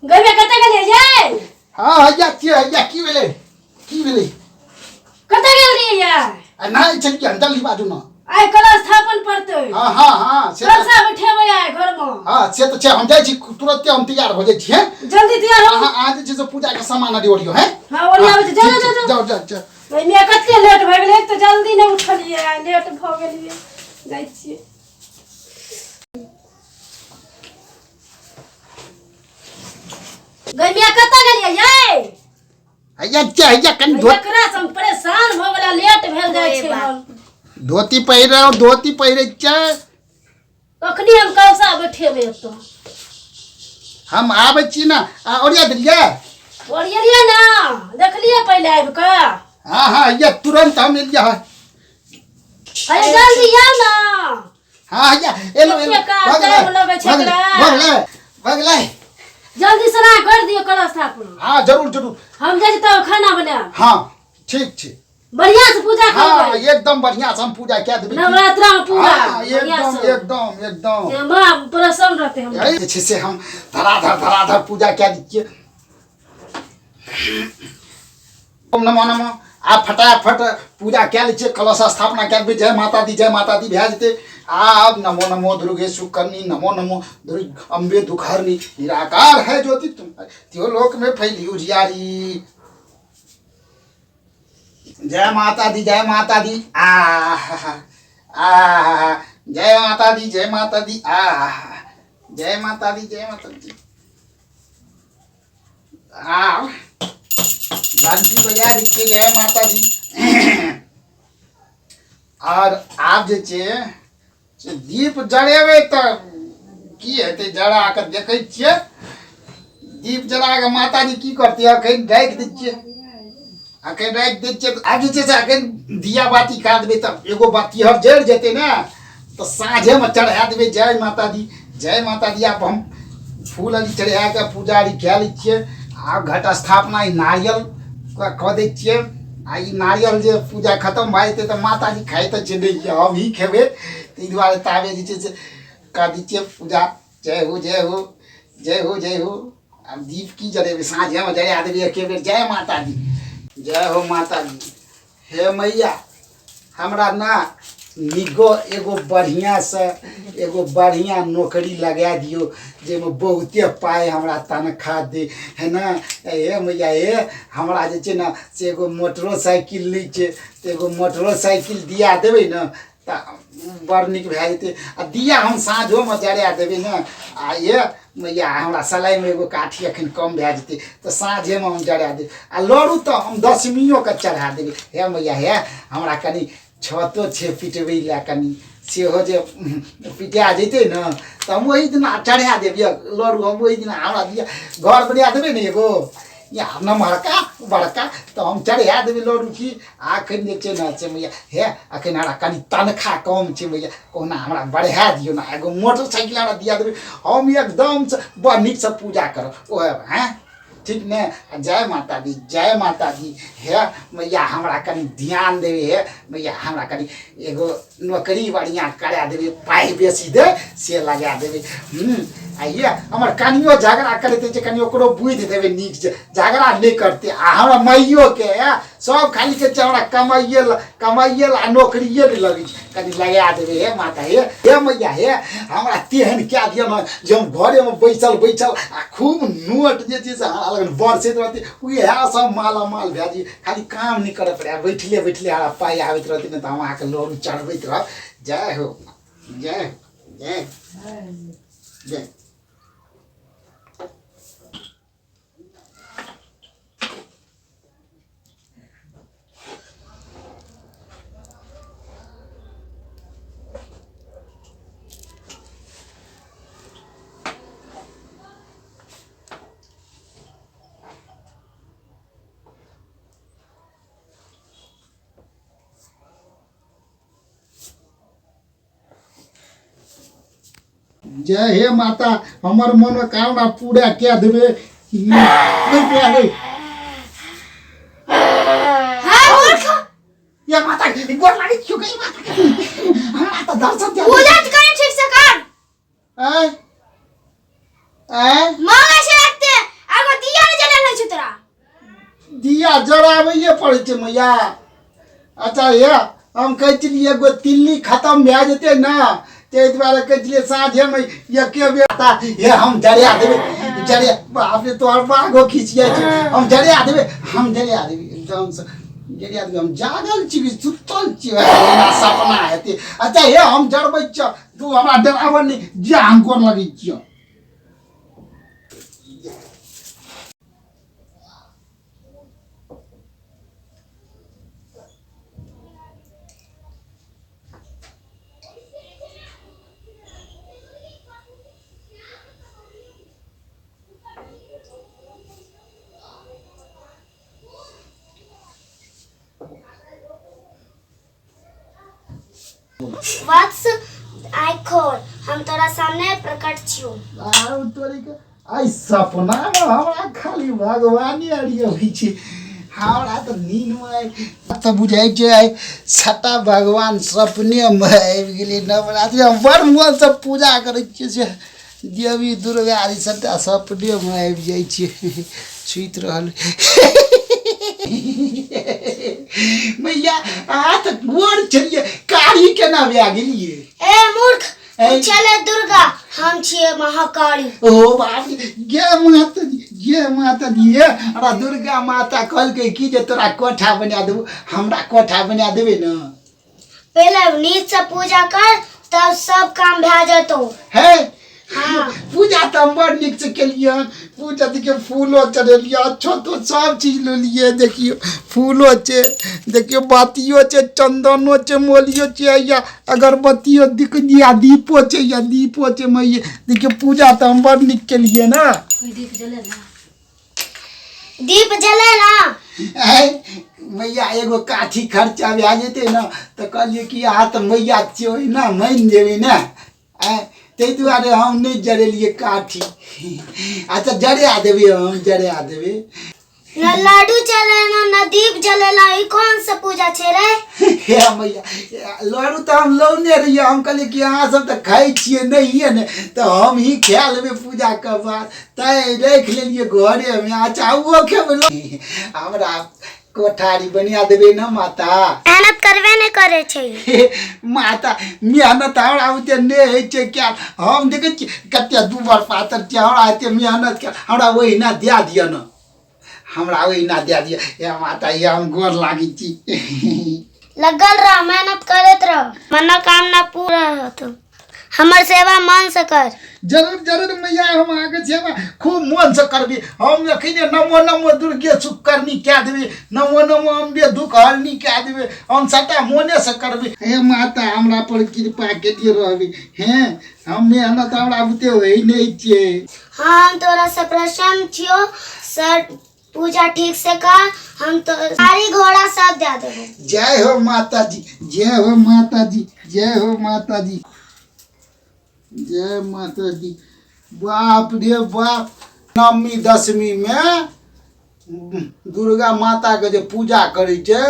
गइबे कते गेलिए ये? हां हैया की भेले कते गेल रहिए ये? आ नहीं चल के अंदर ली बाजू ना आइ कलश स्थापन पड़ते। हां से कलशा बैठेबै आइ घर में। हां से तो छे हम जाय छी तुरंत हम तैयार हो जाय छी हैं। जल्दी तैयार हो। हां आज जे पूजा के सामान आदि ओरियो हैं। हां ओरिया जा। मैं कते लेट भ गेलै त जल्दी नहीं उठलिए लेट भ गेलिए जाय छी। गइया कते गेलिए ये? हैया कनी एकरा से हम परेशान भ गेला लेट भेल जाय छै हम। धोती पहिरे छै कखनी हम कलशा बैठेबै त हम आबै छी ना ओरिया दिलिए ओरियलिए ना देखलिए पहले आबि के। हां हैया तुरंत हम एलिए है। अरे जल्दी आ ना। हां हैया एलो भगले जल्दी से ना कर दियो कलश स्थापन। हां जरूर हम जाय त खाना बनाब। हां ठीक छै बढ़िया से पूजा करबै। हां एकदम बढ़िया से हम पूजा क्या देबै नवरात्रा में पूरा। हां एकदम मां प्रसन्न रहते हम। यही छै से हम धराधर पूजा क्या दीजिए। ओम नमो नमः आप फटाफट पूजा क्या लीजिए कलश स्थापना क्या जय माता दी भै जेते। आप नमो नमो दुर्गे सुकर्णी नमो नमो दुर्गे अम्बे दुखहरणी निराकार है ज्योति तुम त्यो लोक में फैली उजियारी। जय माता दी जय माता दी जय माता दी जय माता दी घंटी बजा दीजिए जय माता दी। और आप जे छे दीप जड़ेबे त की हेते जड़ा के देखे छिए दीप जला के माता जी की करती है अखन राख दै छिए आगे जे से अखन दिया बाती का देबे त एगो बाती हर जड़ जेते ना तो साँझे में चढ़ा देबे जय माता दी। आप हम फूल आदि चढ़ा के पूजा आदि क्या लै छिए। आ घट स्थापना नारियल कह दै छिए। आ ई नारियल जे पूजा खत्म भ जेते त माता जी खाइ त छै नहीं हम ही खेबे तै दुआरे ताबे जे छै कह दै छिए पूजा जय हो। अब दीप की जरेबे साँझे में जरा देबे एके बेर जय माता दी जय हो माता दी। हे मैया हमरा ना निगो एगो बढ़िया नौकरी लगा दियो जेमे बहुते पाए हमरा तनखा दे है ना। हे मैया हे हमरा जे छै ना से एगो मोटरसाइकिल लै छै तो एगो मोटरसाइकिल दिया देबै ना त बड़ नीक भए जेतै। आ दिया हम साँझो में जरा देबै ना आ ये मैया हमरा सलाई में एगो काठी अखन कम भए जेतै तो साँझे में हम जरा देबै। आ लड़ू तो हम दशमियों के चढ़ा देबै। हे मैया हे हमरा कनी छतो छे पिटबै ला कनी सेहो जे पिटा जेते ना तो हम वही दिन चढ़ा देबिए लड़ू हम वही दिन हमरा दिया घर बना देबै ना एगो या नमहरका बड़का तो हम चढ़ा देबै लड़ू की। अखन जे छै ना से मैया हे अखन हमरा कनी तनखा कम छै मैया कोना हमरा बढ़ा दियो ना एगो मोटरसाइकिल हमरा दिया देबै हम एकदम से बड़ नीक से पूजा करब ओहे हैं ठीक ने। जय माता दी हे मैया हमरा कनी ध्यान देवे हे मैया हमरा कनी एगो नौकरी बढ़िया करा देवे पाई बेसी दे से लगा देवे। ये हमर कनियो झगड़ा करते जे कनी ओकरो बुझ देवे नीक से झगड़ा नहीं करते। आ हमरा माइयो के सब खाली के हमरा कमाइए ला नौकरिए नहीं लगे कनी लगा देवे हे माता हे मैया हे हमरा तेहन क्या दियो ना जे हम घरे में बैठल आ खूब नोट जे छै से लगन बरसैत रहते उहे सब माला माल भए खाली काम नहीं करे पड़े बैठले हमरा पाई आबैत रहते ना तो हम अहाँके लड़ू चढ़बैत रह। जय हो जय जय हे माता हमर मनोकामना पूरा क्या देवे। या माता गोर लागे क्यों गई माता हमरा त दर्शन दे पूजा कर ठीक से कर। ए मांगे से रखते हमरा जराबैए पड़ै छै मैया। अच्छा ये हम कहै छलियै एगो तिल्ली खत्म भए जेतै ने ताहि दुआरे कहै छलियै साँझेमे एके बेर ये हम जरा देबै जरा बाप रे तोहर बाघो खिचिया छै हम जरा देबै एकदमसँ जरा देबै। हम जागल छी सुतल छी सपना हेतै। अच्छा हे हम जरबै छियौ तू हमरा डराबऽ नहि जे हम गोर लगै छियौ। वत्स आइ खोल हम तोरा सामने प्रकट छियो। आउ तोरी के आई सपना में हमरा खाली भगवानी अड़ियो होइ छै। हमरा तो नींद में आई तो बुझाई छै आई छठा भगवान सपने में आबि गेलै। नवरात्रि हम बड़ मोन से पूजा करै छियै से देवी दुर्गा आदि सबटा सपने में आबि जाइ छै सुति रहल। मैया आ तो गोर छलिए कारी केना भए गेलिए। ए मूर्ख चले दुर्गा हम छिए महाकाली। ओ बाप गे माता दी अरे दुर्गा माता कहलकै कि जे तोरा कोठा बना देबो हमरा कोठा बना देबे न। पहले नीच से पूजा कर तब सब काम भए जतो। है हाँ पूजा तो हम बड़ नीक से केलिए। पूजा देखियो फूलो चढ़ेलिए अच्छो तो सब चीज ले लिए। देखियो फूलो छे देखियो बातियो छे चंदनो छे मोलियो छे या अगरबत्तियो दिख दिया दीपो छे या दीपो छे मैया। देखियो पूजा तो हम बड़ नीक केलिए ना। दीप जले ना मैया एगो काठी खर्चा भए जेतै ना तो कहलिए कि अहाँ तो मैया छियो ना मान देबै ना ताहि दुआरे हम नहीं जरेलिए काठी। अच्छा जरा देबै हम जरा देबै। न लाडू चलेला न दीप जलेला ई कौन सा पूजा छे रे। हे मैया लाडू तो हम लौने रहिए। हम कहलिए कि अहाँ सब तो खाई छिए नहीं ने तो हम ही खा लेबै पूजा के बाद तै रख लेलिए घरे में। अच्छा वो खेबै हमरा कोठारी बनिया देबे ना माता। मेहनत करबे नहीं करे छे माता मेहनत हमरा ओते नहीं होइ छै क्या। हम देखे छी कते दुबर पातर छै हमरा एते मेहनत के हमरा ओहिना दे दिया ना हमरा ओहिना दे दिया। हे माता ये हम गोर लागी छी। लगल रह मेहनत करत रह मनोकामना पूरा होतो। हमर सेवा मन से कर। जरूर जरूर मैया हम आगे सेवा खूब मन से करबी। हम अखने नमो नमो दुर्गे सुकर्णी क्या देबे नमो नमो अम्बे दुख हरनी क्या देबे हम सटा मोने से करबी। हे माता हमरा पर कृपा के लिए रहबी। हैं हम मेहनत हमरा बुते होई नहीं छे। हम तोरा से प्रसन्न छियो सर पूजा ठीक से कर हम तो सारी घोड़ा सब दे देबो। जय हो माता जी जय हो माता जी जय हो माता जी जय माता दी। बाप रे बाप नवमी दशमी में दुर्गा माता के जे पूजा करे छे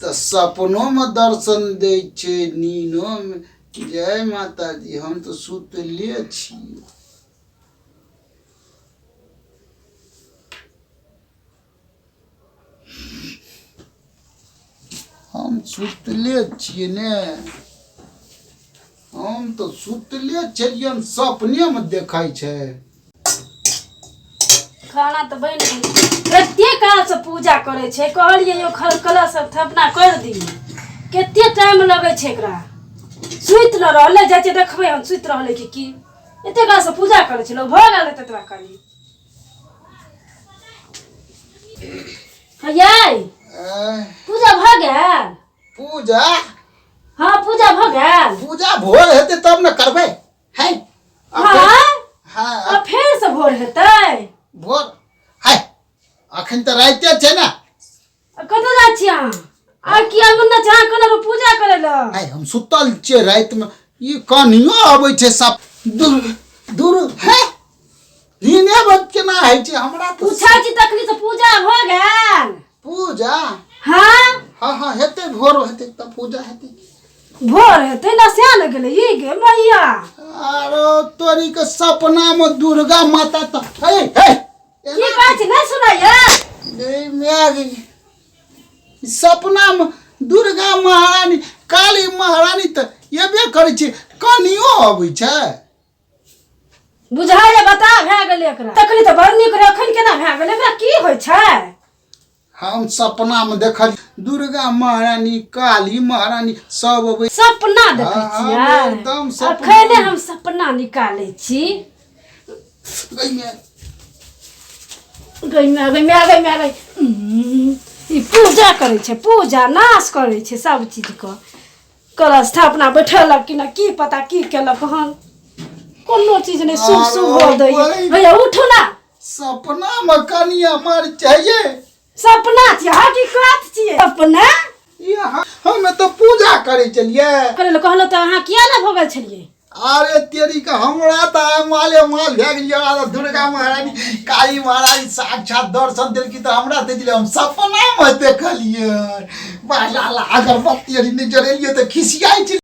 तो सपनों में दर्शन दे छे नीनो में। जय माता दी हम तो सुतले छी। हम सुतले छिए ने हम तो सुतले छलिए सपने में देखाई छे। खाना तो बन गई कते काल से पूजा करे छे कहलिए यो कलश स्थापना कर दी कते टाइम लगे छे एकरा सुइत न रहले जाय छे देखबे हम सुइत रहले कि एते काल से पूजा करे छे लोग भ गेल ततरा काली। हयै पूजा भ गेल। पूजा हाँ पूजा भ गेल। पूजा भोर हेते तब न करबे है। हाँ अब फिर से भोर हेतै भोर है अखन तो राइते छे ना। कतौ जा छी अहाँ आ की अंगना जहाँ कने पूजा करे ल है हम सुतल छे रात में ई कनियो आबै छे सब दूर दूर है नीने बत के ना है छे हमरा तो पूछा छी तखनी से पूजा भ गेल। पूजा हाँ हेते भोर हेते तब पूजा हेते भोर हेतै ना स्यान गेलै ई गे मैया। अरे तोरी के सपना में दुर्गा माता तो हे हे की कहै छी नहीं सुनाइए नहीं मैं गई सपना में दुर्गा महारानी काली महारानी तो एबे करै छै कनियो अबै छै बुझाइए बता भए गेलै एकरा तखनी तऽ बड़ नीक रहे एखन केना भए गेलै एकरा की होइ छै हम सपना में देखल दुर्गा महारानी काली महारानी सब अबै सपना देखै छियै एकदम सपना अखने हम सपना निकालै छी गइमे गई ई पूजा करै छै पूजा नाश करै छै सब चीज के कलश स्थापना बैठलक कि ना की पता की केलक हन कोनो चीज नहीं शुभ शुभ हो दै भैया उठू ना सपना में कनिया मर चाहिए सपना छियै हकीकत छियै सपना यहाँ हमें तो पूजा करे चलिए करे ले कहलो त अहाँ किया ना भगल छलियै अरे तेरी का हमरा तो माले माल भे गेलिए दुर्गा महारानी काली महारानी साक्षात दर्शन दिल की तो हमरा दे दिले हम सपना में देखलिए बाला अगरबत्ती नहीं जरेलिए तो खिसियाई